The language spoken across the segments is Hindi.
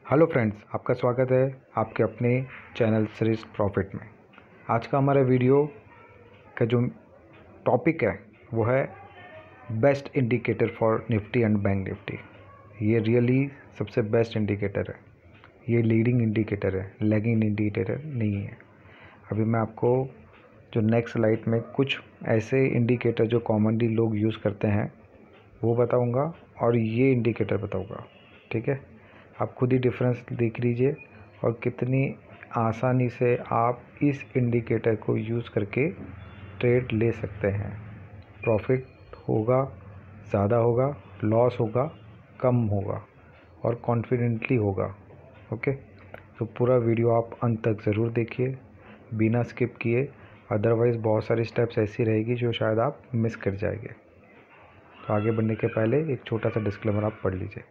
हेलो फ्रेंड्स, आपका स्वागत है आपके अपने चैनल श्रेष्ठ प्रॉफिट में। आज का हमारा वीडियो का जो टॉपिक है वो है best indicator for Nifty and bank Nifty. ये रियली सबसे बेस्ट इंडिकेटर है। ये लीडिंग इंडिकेटर है, लैगिंग इंडिकेटर नहीं है। अभी मैं आपको जो नेक्स्ट स्लाइड में कुछ ऐसे इंडिकेटर जो कॉमनली लोग यूज़ करते हैं वो बताऊंगा और ये इंडिकेटर बताऊंगा। ठीक है, आप खुद ही डिफरेंस देख लीजिए और कितनी आसानी से आप इस इंडिकेटर को यूज़ करके ट्रेड ले सकते हैं। प्रॉफिट होगा, ज़्यादा होगा, लॉस होगा, कम होगा और कॉन्फिडेंटली होगा। ओके, तो पूरा वीडियो आप अंत तक ज़रूर देखिए बिना स्किप किए, अदरवाइज़ बहुत सारी स्टेप्स ऐसी रहेगी जो शायद आप मिस कर जाएंगे। तो आगे बढ़ने के पहले एक छोटा सा डिस्क्लेमर आप पढ़ लीजिए।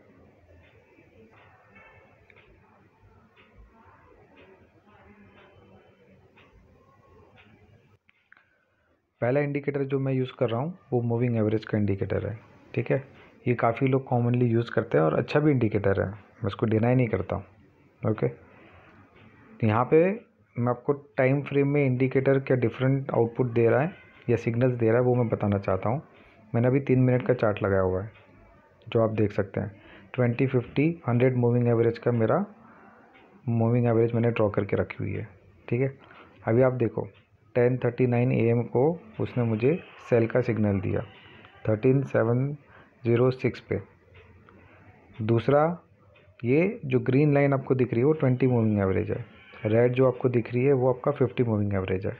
पहला इंडिकेटर जो मैं यूज़ कर रहा हूँ वो मूविंग एवरेज का इंडिकेटर है। ठीक है, ये काफ़ी लोग कॉमनली यूज़ करते हैं और अच्छा भी इंडिकेटर है, मैं इसको डिनाई नहीं करता हूँ। ओके, यहाँ पे मैं आपको टाइम फ्रेम में इंडिकेटर क्या डिफरेंट आउटपुट दे रहा है या सिग्नल्स दे रहा है वो मैं बताना चाहता हूँ। मैंने अभी 3 मिनट का चार्ट लगाया हुआ है जो आप देख सकते हैं। 20, 50, 100 मूविंग एवरेज का मेरा मूविंग एवरेज मैंने ड्रॉ करके रखी हुई है। ठीक है, अभी आप देखो 10:39 AM को उसने मुझे सेल का सिग्नल दिया 13,706 पे। दूसरा, ये जो ग्रीन लाइन आपको दिख रही है वो 20 मूविंग एवरेज है। रेड जो आपको दिख रही है वो आपका 50 मूविंग एवरेज है।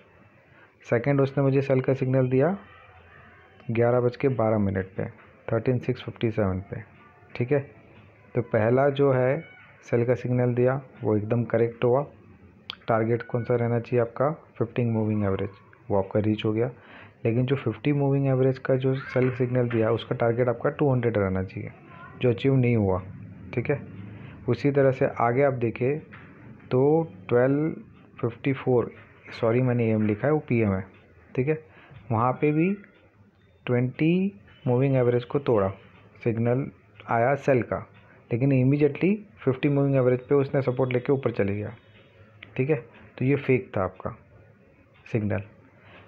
सेकंड, उसने मुझे सेल का सिग्नल दिया 11:12 पे 13,657 पे। ठीक है, तो पहला जो है सेल का सिग्नल दिया वो एकदम करेक्ट हुआ। टारगेट कौन सा रहना चाहिए आपका? 15 मूविंग एवरेज, वो आपका रीच हो गया। लेकिन जो 50 मूविंग एवरेज का जो सेल सिग्नल दिया उसका टारगेट आपका 200 रहना चाहिए, जो अचीव नहीं हुआ। ठीक है, उसी तरह से आगे आप देखें तो 12:54, सॉरी मैंने AM लिखा है, वो PM है। ठीक है, वहाँ पे भी 20 मूविंग एवरेज को तोड़ा, सिग्नल आया सेल का, लेकिन इमीडिएटली 50 मूविंग एवरेज पे उसने सपोर्ट लेके ऊपर चले गया। ठीक है, तो ये फेक था आपका सिग्नल।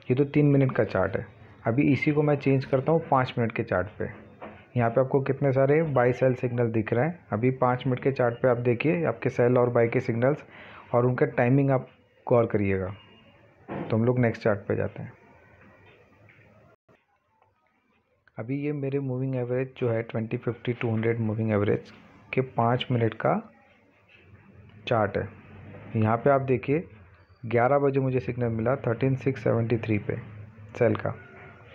ये तो 3 मिनट का चार्ट है। अभी इसी को मैं चेंज करता हूँ 5 मिनट के चार्ट पे। यहाँ पे आपको कितने सारे बाई सेल सिग्नल दिख रहे हैं। अभी 5 मिनट के चार्ट पे आप देखिए आपके सेल और बाई के सिग्नल्स और उनका टाइमिंग आप गौर करिएगा। तो हम लोग नेक्स्ट चार्ट पे जाते हैं। अभी ये मेरे मूविंग एवरेज जो है 20, 50, 200 मूविंग एवरेज के 5 मिनट का चार्ट है। यहाँ पे आप देखिए 11 बजे मुझे सिग्नल मिला 13,673 पे सेल का।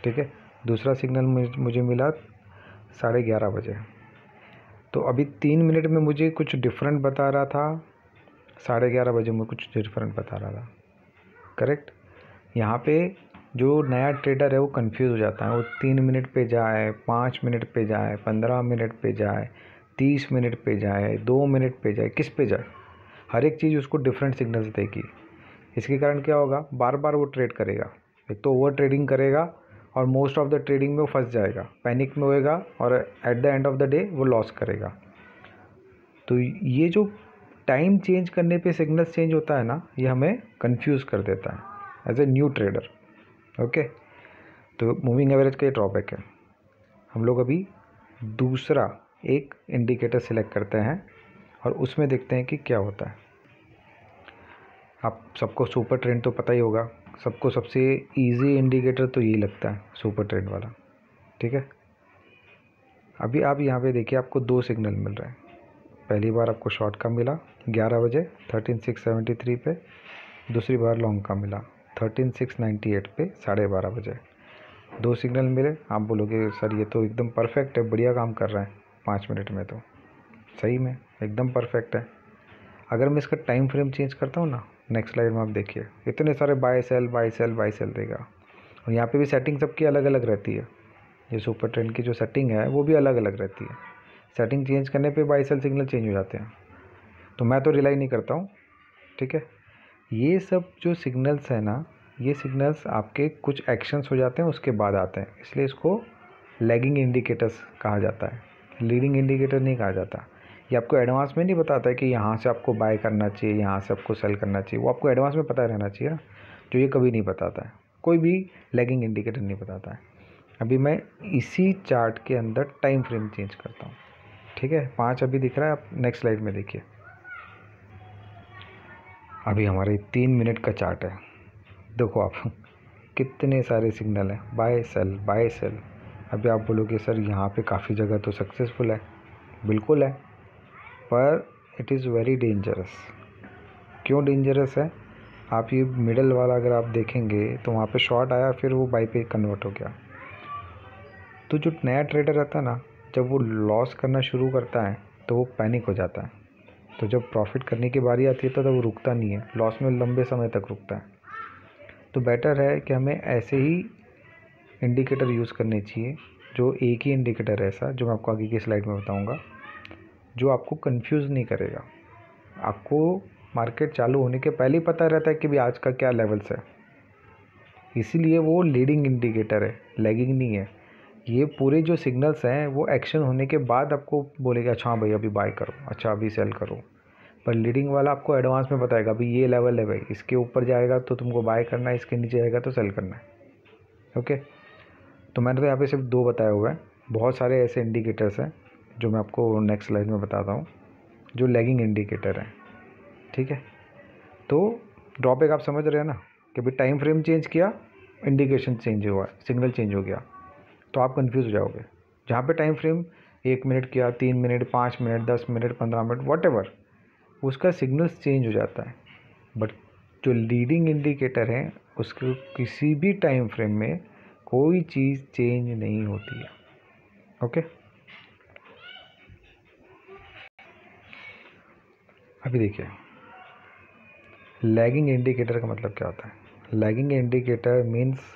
ठीक है, दूसरा सिग्नल मुझे मिला 11:30 बजे। तो अभी 3 मिनट में मुझे कुछ डिफरेंट बता रहा था, 11:30 बजे में कुछ डिफरेंट बता रहा था। करेक्ट, यहाँ पे जो नया ट्रेडर है वो कंफ्यूज हो जाता है। वो 3 मिनट पे जाए, 5 मिनट पे जाए, 15 मिनट पे जाए, 30 मिनट पे जाए, 2 मिनट पे जाए, किस पे जाए, हर एक चीज़ उसको डिफरेंट सिग्नल्स देगी। इसके कारण क्या होगा, बार बार वो ट्रेड करेगा। एक तो ओवर ट्रेडिंग करेगा और मोस्ट ऑफ द ट्रेडिंग में वो फंस जाएगा, पैनिक में होएगा और at the end of the day वो लॉस करेगा। तो ये जो टाइम चेंज करने पे सिग्नल्स चेंज होता है ना, ये हमें कंफ्यूज कर देता है as a new trader. Okay, तो मूविंग एवरेज का ये ड्रॉबैक है। हम लोग अभी दूसरा एक इंडिकेटर सिलेक्ट करते हैं और उसमें देखते हैं कि क्या होता है। आप सबको सुपर ट्रेंड तो पता ही होगा, सबको सबसे इजी इंडिकेटर तो यही लगता है, सुपर ट्रेंड वाला। ठीक है, अभी आप यहाँ पे देखिए आपको 2 सिग्नल मिल रहे हैं। पहली बार आपको शॉर्ट का मिला 11 बजे 13,673 पे, दूसरी बार लॉन्ग का मिला 13,698 पे 12:30 बजे। 2 सिग्नल मिले। आप बोलोगे सर ये तो एकदम परफेक्ट है, बढ़िया काम कर रहा है 5 मिनट में, तो सही में एकदम परफेक्ट है। अगर मैं इसका टाइम फ्रेम चेंज करता हूँ ना, नेक्स्ट स्लाइड में आप देखिए इतने सारे buy sell buy sell buy sell देगा। और यहाँ पे भी सेटिंग सबकी अलग अलग रहती है। ये सुपर ट्रेंड की जो सेटिंग है वो भी अलग अलग रहती है। सेटिंग चेंज करने पे बाय सेल सिग्नल चेंज हो जाते हैं, तो मैं तो रिलाई नहीं करता हूँ। ठीक है, ये सब जो सिग्नल्स है ना, ये सिग्नल्स आपके कुछ एक्शंस हो जाते हैं उसके बाद आते हैं, इसलिए इसको लैगिंग इंडिकेटर्स कहा जाता है, लीडिंग इंडिकेटर नहीं कहा जाता। ये आपको एडवांस में नहीं बताता है कि यहाँ से आपको बाय करना चाहिए, यहाँ से आपको सेल करना चाहिए। वो आपको एडवांस में पता रहना चाहिए ना, जो ये कभी नहीं बताता है, कोई भी लैगिंग इंडिकेटर नहीं बताता है। अभी मैं इसी चार्ट के अंदर टाइम फ्रेम चेंज करता हूँ, ठीक है। 5 अभी दिख रहा है, आप नेक्स्ट स्लाइड में देखिए। अभी हमारे 3 मिनट का चार्ट है, देखो आप कितने सारे सिग्नल हैं, बाय सेल बाय सेल। अभी आप बोलोगे सर यहाँ पे काफ़ी जगह तो सक्सेसफुल है, बिल्कुल है, पर इट इज़ वेरी डेंजरस। क्यों डेंजरस है? आप ये मिडल वाला अगर आप देखेंगे तो वहाँ पे शॉर्ट आया, फिर वो बाय पे कन्वर्ट हो गया। तो जो नया ट्रेडर रहता है ना, जब वो लॉस करना शुरू करता है तो वो पैनिक हो जाता है। तो जब प्रॉफिट करने की बारी आती है तो वो रुकता नहीं है, लॉस में लंबे समय तक रुकता है। तो बेटर है कि हमें ऐसे ही इंडिकेटर यूज़ करने चाहिए, जो एक ही इंडिकेटर है ऐसा, जो मैं आपको आगे की स्लाइड में बताऊंगा, जो आपको कंफ्यूज नहीं करेगा। आपको मार्केट चालू होने के पहले ही पता रहता है कि भी आज का क्या लेवल्स है, इसीलिए वो लीडिंग इंडिकेटर है, लैगिंग नहीं है। ये पूरे जो सिग्नल्स हैं वो एक्शन होने के बाद आपको बोलेगा अच्छा हाँ भाई अभी बाय करो, अच्छा अभी सेल करो। पर लीडिंग वाला आपको एडवांस में बताएगा अभी ये लेवल है भाई, इसके ऊपर जाएगा तो तुमको बाय करना है, इसके नीचे जाएगा तो सेल करना है। ओके, तो मैंने तो यहाँ पे सिर्फ 2 बताए हुए हैं, बहुत सारे ऐसे इंडिकेटर्स हैं जो मैं आपको नेक्स्ट स्लाइड में बताता हूँ, जो लैगिंग इंडिकेटर हैं, ठीक है। तो ड्रॉबैक आप समझ रहे हैं ना, कि भाई टाइम फ्रेम चेंज किया, इंडिकेशन चेंज हुआ, सिग्नल चेंज हो गया, तो आप कंफ्यूज हो जाओगे। जहाँ पे टाइम फ्रेम 1 मिनट किया, 3 minute, 5 minute, 10 minute, 15 minute, whatever, उसका सिग्नल्स चेंज हो जाता है। बट जो लीडिंग इंडिकेटर है उसके किसी भी टाइम फ्रेम में कोई चीज़ चेंज नहीं होती है। ओके, अभी देखिए लैगिंग इंडिकेटर का मतलब क्या होता है। Lagging indicator means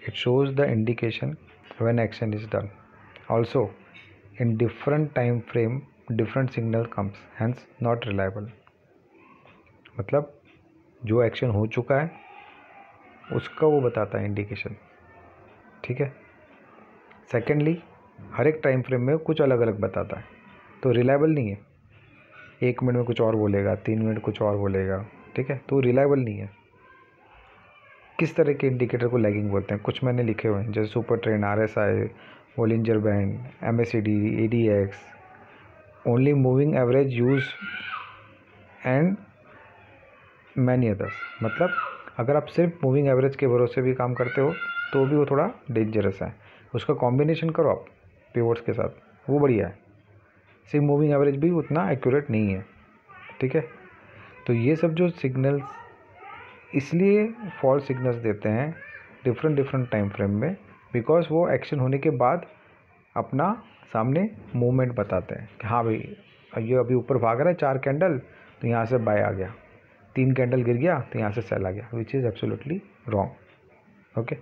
it shows the indication when action is done, also in different time frame different signal comes, hence not reliable. मतलब जो एक्शन हो चुका है उसका वो बताता है इंडिकेशन, ठीक है। सेकेंडली हर एक टाइम फ्रेम में कुछ अलग अलग बताता है, तो रिलायबल नहीं है। 1 मिनट में कुछ और बोलेगा, 3 मिनट कुछ और बोलेगा, ठीक है, तो रिलायबल नहीं है। किस तरह के इंडिकेटर को लैगिंग बोलते हैं, कुछ मैंने लिखे हुए हैं, जैसे super trend, RSI, Bollinger band, MACD, ADX, only moving average use and many others. मतलब अगर आप सिर्फ मूविंग एवरेज के भरोसे भी काम करते हो तो भी वो थोड़ा डेंजरस है। उसका कॉम्बिनेशन करो आप पिवोट्स के साथ, वो बढ़िया है। सिर्फ मूविंग एवरेज भी उतना एक्यूरेट नहीं है, ठीक है। तो ये सब जो सिग्नल्स इसलिए फॉल्स सिग्नल्स देते हैं डिफरेंट टाइम फ्रेम में, बिकॉज वो एक्शन होने के बाद अपना सामने मूवमेंट बताते हैं कि हाँ भाई ये अभी ऊपर भाग रहा है 4 कैंडल, तो यहाँ से बाय आ गया, 3 कैंडल गिर गया तो यहाँ से सेल आ गया, which is absolutely wrong. Okay,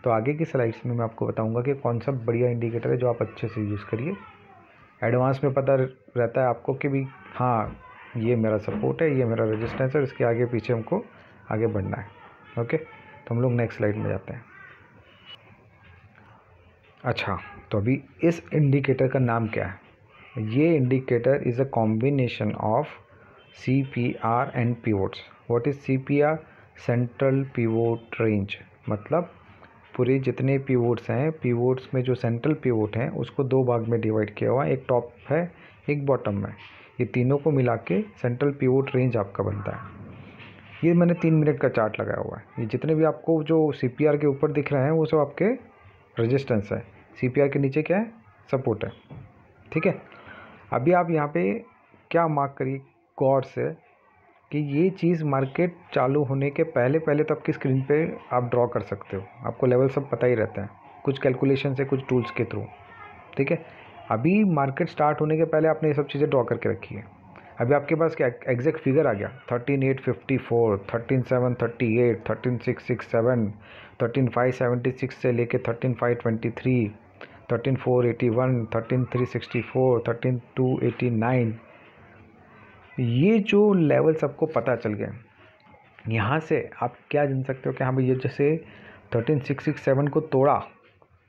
तो आगे की स्लाइड्स में मैं आपको बताऊंगा कि कौन सा बढ़िया इंडिकेटर है जो आप अच्छे से यूज़ करिए। एडवांस में पता रहता है आपको कि भी हाँ ये मेरा सपोर्ट है, ये मेरा रेजिस्टेंस है, इसके आगे पीछे हमको आगे बढ़ना है। ओके, तो हम लोग नेक्स्ट स्लाइड में जाते हैं। अच्छा, तो अभी इस इंडिकेटर का नाम क्या है? ये indicator is a combination of CPR and pivots. What is CPR? Central pivot range. मतलब पूरे जितने पिवोट्स हैं, पिवोट्स में जो सेंट्रल पिवोट हैं उसको 2 भाग में डिवाइड किया हुआ है, एक टॉप है एक बॉटम में। ये तीनों को मिला के सेंट्रल पिवोट रेंज आपका बनता है। ये मैंने 3 मिनट का चार्ट लगाया हुआ है। ये जितने भी आपको जो CPR के ऊपर दिख रहे हैं वो सब आपके रेजिस्टेंस है, CPR के नीचे क्या है? सपोर्ट है, ठीक है। अभी आप यहाँ पे क्या मार्क करिए गौर से कि ये चीज़ मार्केट चालू होने के पहले तो आपकी स्क्रीन पे आप ड्रॉ कर सकते हो, आपको लेवल सब पता ही रहता है, कुछ कैलकुलेशन से, कुछ टूल्स के थ्रू, ठीक है। अभी मार्केट स्टार्ट होने के पहले आपने ये सब चीज़ें ड्रॉ करके रखी है। अभी आपके पास क्या एग्जैक्ट फिगर आ गया, 13,854, 13,738, 13,667, 13,576 से लेके 13,523, 13,481, 13,364, 13,289, ये जो लेवल सबको पता चल गए। यहाँ से आप क्या जान सकते हो कि हाँ भाई ये जैसे 13,667 को तोड़ा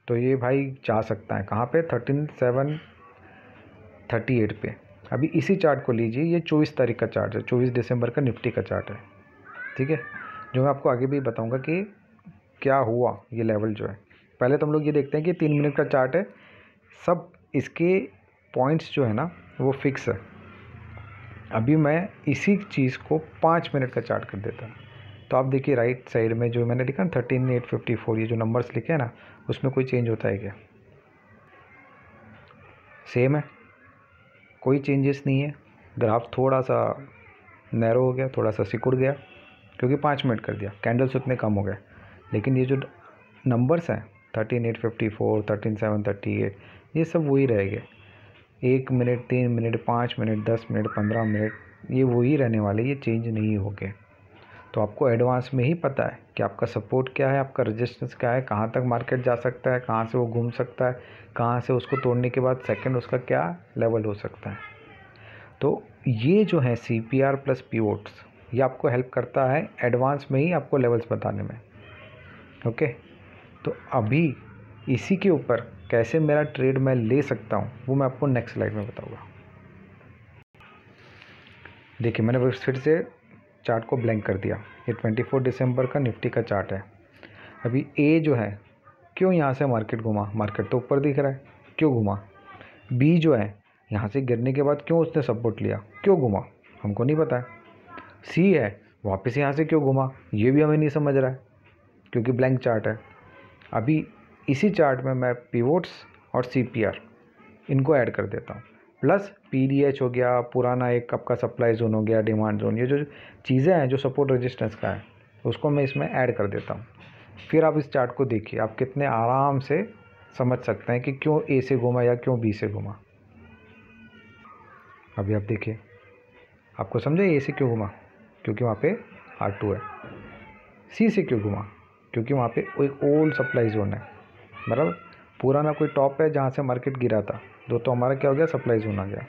तो ये भाई जा सकता है कहाँ पे? 13,738 पे। अभी इसी चार्ट को लीजिए, ये 24 तारीख का चार्ट है, 24 दिसंबर का निफ्टी का चार्ट है, ठीक है, जो मैं आपको आगे भी बताऊंगा कि क्या हुआ ये लेवल जो है। पहले तो हम लोग ये देखते हैं कि 3 मिनट का चार्ट है, सब इसके पॉइंट्स जो है ना वो फिक्स है। अभी मैं इसी चीज़ को 5 मिनट का चार्ट कर देता हूँ। तो आप देखिए राइट साइड में जो मैंने लिखा ना 13854, ये जो नंबर्स लिखे हैं ना, उसमें कोई चेंज होता है क्या? सेम है, कोई चेंजेस नहीं है। ग्राफ थोड़ा सा नैरो हो गया, थोड़ा सा सिकुड़ गया, क्योंकि 5 मिनट कर दिया, कैंडल्स उतने कम हो गए, लेकिन ये जो नंबर्स हैं 13854, 13738, ये सब वही रहेंगे। 1 minute, 3 minute, 5 minute, 10 minute, 15 minute, ये वही रहने वाले, ये चेंज नहीं हो गए। तो आपको एडवांस में ही पता है कि आपका सपोर्ट क्या है, आपका रेजिस्टेंस क्या है, कहाँ तक मार्केट जा सकता है, कहाँ से वो घूम सकता है, कहाँ से उसको तोड़ने के बाद सेकंड उसका क्या लेवल हो सकता है। तो ये जो है CPR प्लस पिवोट्स, ये आपको हेल्प करता है एडवांस में ही आपको लेवल्स बताने में। ओके, तो अभी इसी के ऊपर कैसे मेरा ट्रेड मैं ले सकता हूँ वो मैं आपको नेक्स्ट स्लाइड में बताऊँगा। देखिए मैंने फिर से चार्ट को ब्लैंक कर दिया। ये 24 दिसंबर का निफ्टी का चार्ट है। अभी ए जो है, क्यों यहाँ से मार्केट घुमा? मार्केट तो ऊपर दिख रहा है, क्यों घुमा? बी जो है, यहाँ से गिरने के बाद क्यों उसने सपोर्ट लिया, क्यों घुमा? हमको नहीं पता है। सी है, वापस यहाँ से क्यों घुमा, ये भी हमें नहीं समझ रहा है, क्योंकि ब्लैंक चार्ट है। अभी इसी चार्ट में मैं पिवोट्स और CPR इनको ऐड कर देता हूँ, प्लस PDH हो गया, पुराना एक आपका सप्लाई जोन हो गया, डिमांड जोन, ये जो चीज़ें हैं जो सपोर्ट रेजिस्टेंस का है उसको मैं इसमें ऐड कर देता हूँ। फिर आप इस चार्ट को देखिए, आप कितने आराम से समझ सकते हैं कि क्यों ए से घुमा या क्यों बी से घुमा। अभी आप देखिए, आपको समझे ए से क्यों घुमा? क्योंकि वहाँ पे R2 है। सी से क्यों घुमा? क्योंकि वहाँ पे एक ओल्ड सप्लाई जोन है, बराबर, पुराना कोई टॉप है जहाँ से मार्केट गिरा था, तो हमारा क्या हो गया, सप्लाई जोन आ गया।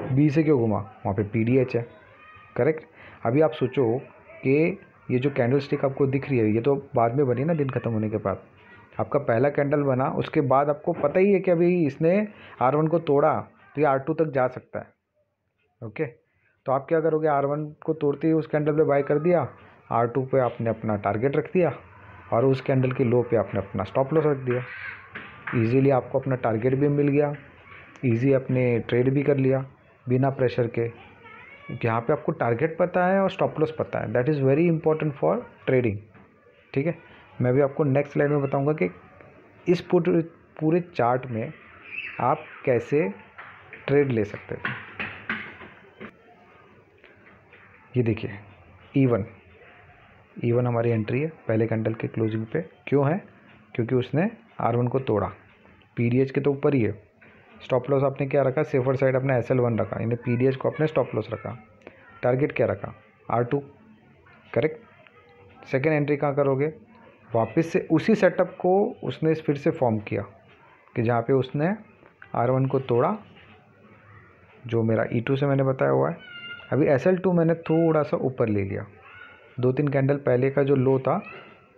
बी से क्यों घुमा? वहाँ पे PDH है, करेक्ट। अभी आप सोचो कि ये जो कैंडल स्टिक आपको दिख रही है, ये तो बाद में बनी ना, दिन ख़त्म होने के बाद। आपका पहला कैंडल बना, उसके बाद आपको पता ही है कि अभी इसने R1 को तोड़ा तो ये R2 तक जा सकता है। ओके, तो आप क्या करोगे, R1 को तोड़ते ही उस कैंडल पे बाय कर दिया, R2 पे आपने अपना टारगेट रख दिया, और उस कैंडल की लो पे आपने अपना स्टॉप लॉस रख दिया। इजीली आपको अपना टारगेट भी मिल गया, इजी अपने ट्रेड भी कर लिया बिना प्रेशर के। यहाँ पे आपको टारगेट पता है और स्टॉप लॉस पता है, that is very important for trading, ठीक है। मैं भी आपको नेक्स्ट स्लाइड में बताऊंगा कि इस पूरे चार्ट में आप कैसे ट्रेड ले सकते थे। ये देखिए E1 हमारी एंट्री है पहले कैंडल के क्लोजिंग पे। क्यों है? क्योंकि उसने R1 को तोड़ा, PDH के तो ऊपर ही है। स्टॉप लॉस आपने क्या रखा, सेफर साइड अपना SL1 रखा, यानी PDH को अपने स्टॉप लॉस रखा। टारगेट क्या रखा, R2, करेक्ट। सेकेंड एंट्री कहाँ करोगे, वापस से उसी सेटअप को उसने फिर से फॉर्म किया कि जहाँ पे उसने R1 को तोड़ा, जो मेरा E2 से मैंने बताया हुआ है। अभी SL2 मैंने थोड़ा सा ऊपर ले लिया, 2-3 कैंडल पहले का जो लो था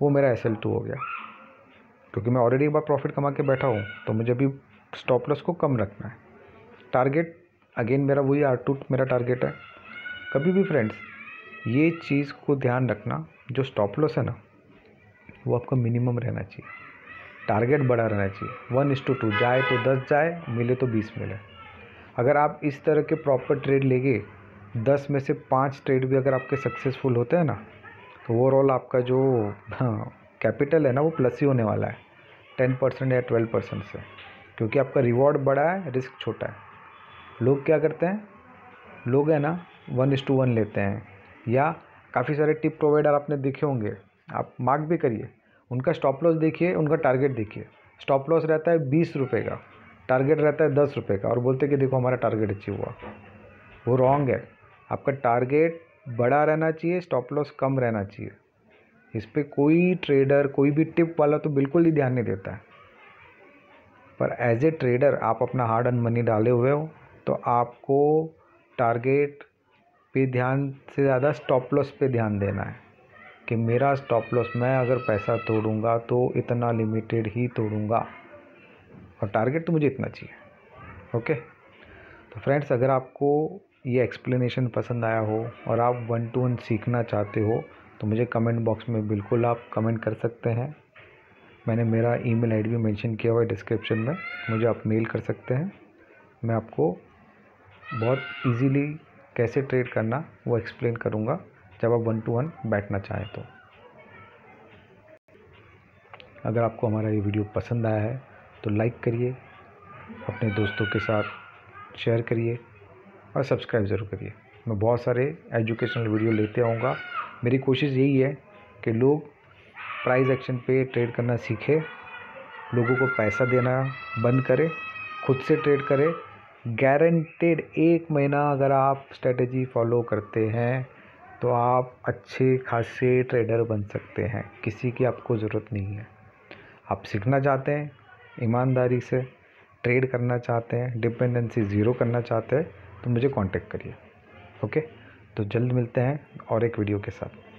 वो मेरा SL2 हो गया, क्योंकि मैं ऑलरेडी एक बार प्रॉफिट कमा के बैठा हूँ, तो मुझे अभी स्टॉप लॉस को कम रखना है। टारगेट अगेन मेरा वही R2 मेरा टारगेट है। कभी भी फ्रेंड्स ये चीज़ को ध्यान रखना, जो स्टॉप लॉस है ना वो आपका मिनिमम रहना चाहिए, टारगेट बड़ा रहना चाहिए। 1:2 जाए तो 10 जाए, मिले तो 20 मिले। अगर आप इस तरह के प्रॉपर ट्रेड लेंगे, 10 में से 5 ट्रेड भी अगर आपके सक्सेसफुल होते हैं ना, तो ओवरऑल आपका जो कैपिटल है ना वो प्लस ही होने वाला है 10% या 12% से, क्योंकि आपका रिवॉर्ड बड़ा है, रिस्क छोटा है। लोग क्या करते हैं, लोग है ना 1:1 लेते हैं, या काफ़ी सारे टिप प्रोवाइडर आपने देखे होंगे, आप मार्क भी करिए, उनका स्टॉप लॉस देखिए, उनका टारगेट देखिए। स्टॉप लॉस रहता है 20 रुपये का, टारगेट रहता है 10 रुपये का, और बोलते कि देखो हमारा टारगेट अचीव हुआ। वो रॉन्ग है। आपका टारगेट बड़ा रहना चाहिए, स्टॉप लॉस कम रहना चाहिए। इस पर कोई ट्रेडर, कोई भी टिप वाला तो बिल्कुल ही ध्यान नहीं देता है। पर एज ए ट्रेडर आप अपना हार्ड अर्न मनी डाले हुए हो, तो आपको टारगेट पे ध्यान से ज़्यादा स्टॉप लॉस पे ध्यान देना है कि मेरा स्टॉप लॉस, मैं अगर पैसा तोड़ूंगा तो इतना लिमिटेड ही तोड़ूंगा, और टारगेट तो मुझे इतना चाहिए। ओके, तो फ्रेंड्स, अगर आपको ये एक्सप्लेनेशन पसंद आया हो और आप 1 to 1 सीखना चाहते हो तो मुझे कमेंट बॉक्स में बिल्कुल आप कमेंट कर सकते हैं। मैंने मेरा ईमेल आईडी भी मेंशन किया हुआ है डिस्क्रिप्शन में, मुझे आप मेल कर सकते हैं। मैं आपको बहुत इजीली कैसे ट्रेड करना वो एक्सप्लेन करूँगा जब आप 1 to 1 बैठना चाहें तो। अगर आपको हमारा ये वीडियो पसंद आया है तो लाइक करिए, अपने दोस्तों के साथ शेयर करिए और सब्सक्राइब ज़रूर करिए। मैं बहुत सारे एजुकेशनल वीडियो लेते आऊँगा। मेरी कोशिश यही है कि लोग प्राइस एक्शन पे ट्रेड करना सीखें, लोगों को पैसा देना बंद करें, खुद से ट्रेड करें। गारंटेड 1 महीना अगर आप स्ट्रेटेजी फॉलो करते हैं तो आप अच्छे खासे ट्रेडर बन सकते हैं। किसी की आपको ज़रूरत नहीं है। आप सीखना चाहते हैं, ईमानदारी से ट्रेड करना चाहते हैं, डिपेंडेंसी ज़ीरो करना चाहते हैं तो मुझे कांटेक्ट करिए। ओके, तो जल्द मिलते हैं और एक वीडियो के साथ।